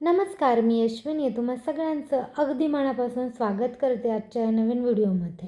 नमस्कार, मी अश्विनी तुम्हा सगळ्यांचं अगदी मनापासून स्वागत करते आजच्या या नवीन व्हिडिओमध्ये.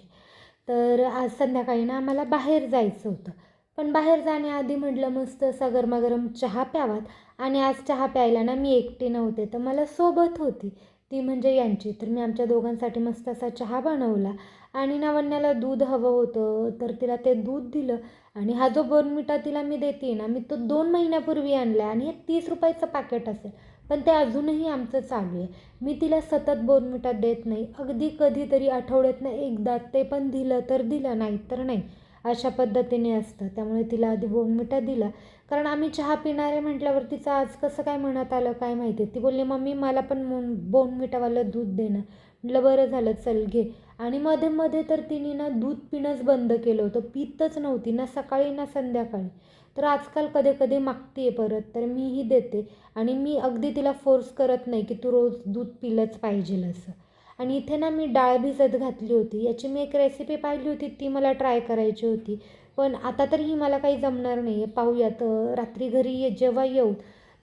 तर आज संध्याकाळी ना आम्हाला बाहेर जायचं होतं. पण बाहेर जाण्याआधी म्हटलं मस्त असा गरमागरम चहा प्यावात आणि आज चहा प्यायला ना मी एकटी नव्हते, तर मला सोबत होती ती म्हणजे यांची. तर मी आमच्या दोघांसाठी मस्त असा चहा बनवला आणि नवन्याला दूध हवं होतं, तर तिला ते दूध दिलं. आणि हा जो बोर्नव्हिटा तिला मी देते ना, मी तो 2 महिन्यापूर्वी आणला आणि हे 30 रुपयाचं पॅकेट असेल. पण ते अजूनही आमचं चालू आहे. मी तिला सतत बोर्नव्हिटा देत नाही. अगदी कधीतरी आठवड्यातनं एकदा, ते पण दिलं तर दिलं, नाही तर नाही, अशा पद्धतीने असतं. त्यामुळे तिला आधी बोर्नव्हिटा दिला. कारण आम्ही चहा पिणारे म्हटल्यावर तिचं आज कसं काय मनात आलं काय माहिती. ती बोलली, "मम्मी मला पण बोर्नव्हिटावालं दूध दे ना." म्हटलं, "बरं झालं, चल घे." आणि मध्ये मध्ये तर तिने ना दूध पिणंच बंद केलं होतं. पितच नव्हती ना सकाळी ना संध्याकाळी. तर आजकाल कधी कधी मागते आहे परत, तर मीही देते. आणि मी अगदी तिला फोर्स करत नाही की तू रोज दूध पिलंच पाहिजे असं. आणि इथे ना मी डाळ भिजत घातली होती. याची मी एक रेसिपी पाहिली होती, ती मला ट्राय करायची होती. पण आता तर ही मला काही जमणार नाही आहे. पाहूयात रात्री घरी जेव्हा येऊ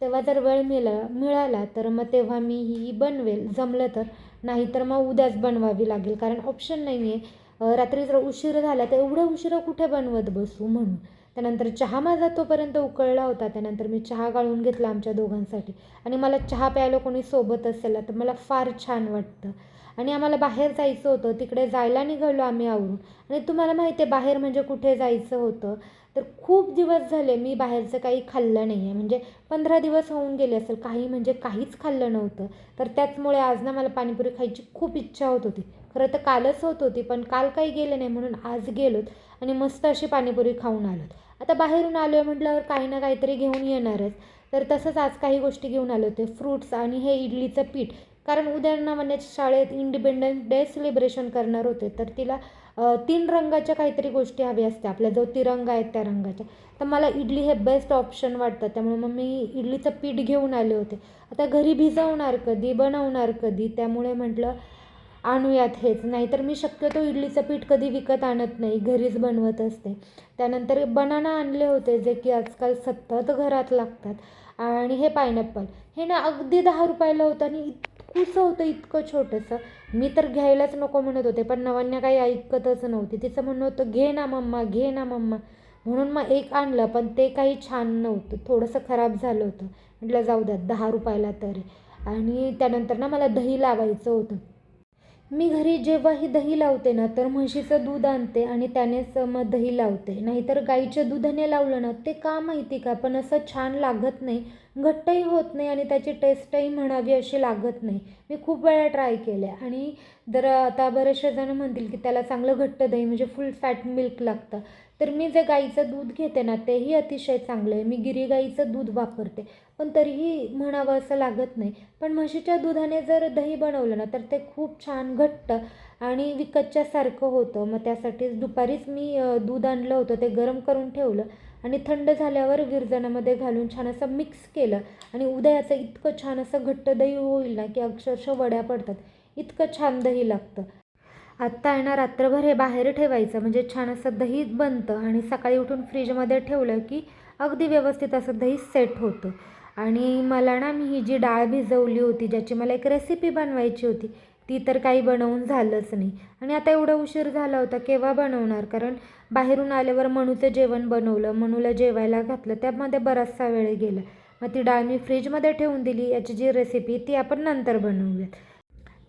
तेव्हा जर वेळ मिळाला तर मग तेव्हा मी ही बनवेल जमलं तर. नाहीतर मग उद्याच बनवावी लागेल, कारण ऑप्शन नाही आहे. रात्री जर उशीर झाला तर एवढं उशिरा कुठे बनवत बसू म्हणून. त्यानंतर चहा माझा तोपर्यंत उकळला होता. त्यानंतर मी चहा गाळून घेतला आमच्या दोघांसाठी. आणि मला चहा प्यायला कोणी सोबत असेल तर मला फार छान वाटतं. आणि आम्हाला बाहेर जायचं होतं, तिकडे जायला निघालो आम्ही आवरून. आणि तुम्हाला माहिती आहे बाहेर म्हणजे कुठे जायचं होतं, तर खूप दिवस झाले मी बाहेरचं काही खाल्लं नाही आहे. म्हणजे 15 दिवस होऊन गेले असेल, काही म्हणजे काहीच खाल्लं नव्हतं. तर त्याचमुळे आज ना मला पाणीपुरी खायची खूप इच्छा होत होती. खरं तर कालच होत होती, पण काल काही गेले नाही म्हणून आज गेलोत आणि मस्त अशी पाणीपुरी खाऊन आलोत. आता बाहेरून आलो आहे म्हटल्यावर काही ना काहीतरी घेऊन येणारच. तर तसंच आज काही गोष्टी घेऊन आले होते, फ्रूट्स आणि हे इडलीचं पीठ. कारण उद्या नवन्याच्या शाळेत इंडिपेंडन्स डे सेलिब्रेशन करणार होते, तर तिला 3 रंगाच्या काहीतरी गोष्टी हव्या असत्या. आपल्या जो तिरंगा आहेत त्या रंगाच्या. तर मला इडली हे बेस्ट ऑप्शन वाटतं, त्यामुळे मग मी इडलीचं पीठ घेऊन आले होते. आता घरी भिजवणार कधी, बनवणार कधी, त्यामुळे म्हटलं आणूयात हेच. नाहीतर मी शक्यतो इडलीचं पीठ कधी विकत आणत नाही, घरीच बनवत असते. त्यानंतर बनाना आणले होते, जे की आजकाल सतत घरात लागतात. आणि हे पायनॅपल, हे ना अगदी 10 रुपयाला होतं आणि इतकुसं होतं, इतकं छोटंसं. मी तर घ्यायलाच नको म्हणत होते, पण नवन्या काही ऐकतच नव्हती. तिचं म्हणणं होतं, "घे ना मम्मा, घे ना मम्मा." म्हणून मग एक आणलं, पण ते काही छान नव्हतं, थोडंसं खराब झालं होतं. म्हटलं जाऊ द्यात, 10 रुपयाला तरी. आणि त्यानंतर ना मला दही लावायचं होतं. मी घरी जेव्हाही दही लावते ना, तर म्हशीचं दूध आणते आणि त्यानेच मग दही लावते. नाहीतर गाईच्या दुधाने लावलं ना, ते का माहिती का पण असं छान लागत नाही, घट्टही होत नाही आणि त्याची टेस्टही म्हणावी अशी लागत नाही. मी खूप वेळा ट्राय केले. आणि जर आता बरेचसे जण म्हणतील की त्याला चांगलं घट्ट दही म्हणजे फुल फॅट मिल्क लागतं. तर मी जे गाईचं दूध घेते ना, तेही अतिशय चांगलं आहे. मी गिरी गाईचं दूध वापरते, पण तरीही म्हणावं असं लागत नाही. पण म्हशीच्या दुधाने जर दही बनवलं ना, तर ते खूप छान घट्ट आणि विकतच्यासारखं होतं. मग त्यासाठीच दुपारीच मी दूध आणलं होतं, ते गरम करून ठेवलं आणि थंड झाल्यावर विरजणामध्ये घालून छान असं मिक्स केलं. आणि उद्या याचं इतकं छान असं घट्ट दही होईल ना, की अक्षरशः वड्या पडतात, इतकं छान दही लागतं. आत्ता आहे ना रात्रभर हे बाहेर ठेवायचं, म्हणजे छान असं दही बनतं आणि सकाळी उठून फ्रीजमध्ये ठेवलं की अगदी व्यवस्थित असं दही सेट होतं. आणि मला ना मी ही जी डाळ भिजवली होती, ज्याची मला एक रेसिपी बनवायची होती, ती तर काही बनवून झालंच नाही. आणि आता एवढा उशीर झाला होता, केव्हा बनवणार, कारण बाहेरून आल्यावर मनूचं जेवण बनवलं, मनूला जेवायला घातलं, त्यामध्ये बराचसा वेळ गेला. मग ती डाळ मी फ्रीजमध्ये ठेवून दिली. याची जी रेसिपी ती आपण नंतर बनवूयात.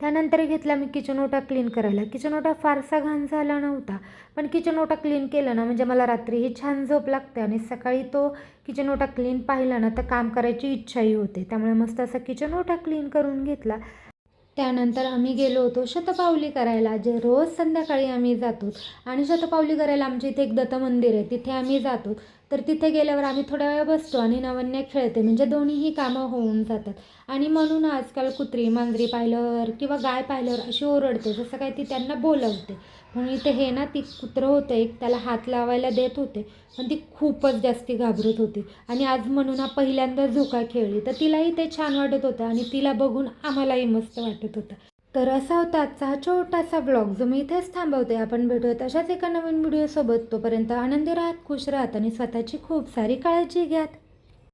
त्यानंतर घेतला मी किचन ओटा क्लीन करायला. किचन ओटा फारसा घाण झाला नव्हता, पण किचन ओटा क्लीन केला ना, म्हणजे मला रात्रीही छान झोप लागते आणि सकाळी तो किचन ओटा क्लीन पाहिला ना, तर काम करायची इच्छाही होते. त्यामुळे मस्त असा किचन ओटा क्लीन करून घेतला. त्यानंतर आम्ही गेलो होतो शतपावली करायला, जे रोज संध्याकाळी आम्ही जातो. आणि शतपावली करायला आमच्या इथे एक दत्त मंदिर आहे, तिथे आम्ही जातो. तर तिथे गेल्यावर आम्ही थोड्या वेळ बसतो आणि नवन्या खेळते, म्हणजे दोन्हीही कामं होऊन जातात. आणि म्हणून आजकाल कुत्री मांजरी पाहिल्यावर किंवा गाय पाहिल्यावर अशी ओरडते, जसं काय ती त्यांना बोलवते. म्हणून इथे हे ना ती कुत्रं होतं एक, त्याला हात लावायला देत होते, पण ती खूपच जास्ती घाबरत होती. आणि आज म्हणून पहिल्यांदा झोका खेळली, तर तिलाही ते छान वाटत होतं आणि तिला बघून आम्हालाही मस्त वाटत होतं. तर असा होता आजचा हा छोटासा ब्लॉग, जो मी इथेच थांबवते. आपण भेटूयात अशाच एका नवीन व्हिडिओसोबत. तोपर्यंत आनंदी राहत, खुश राहत आणि स्वतःची खूप सारी काळजी घ्या.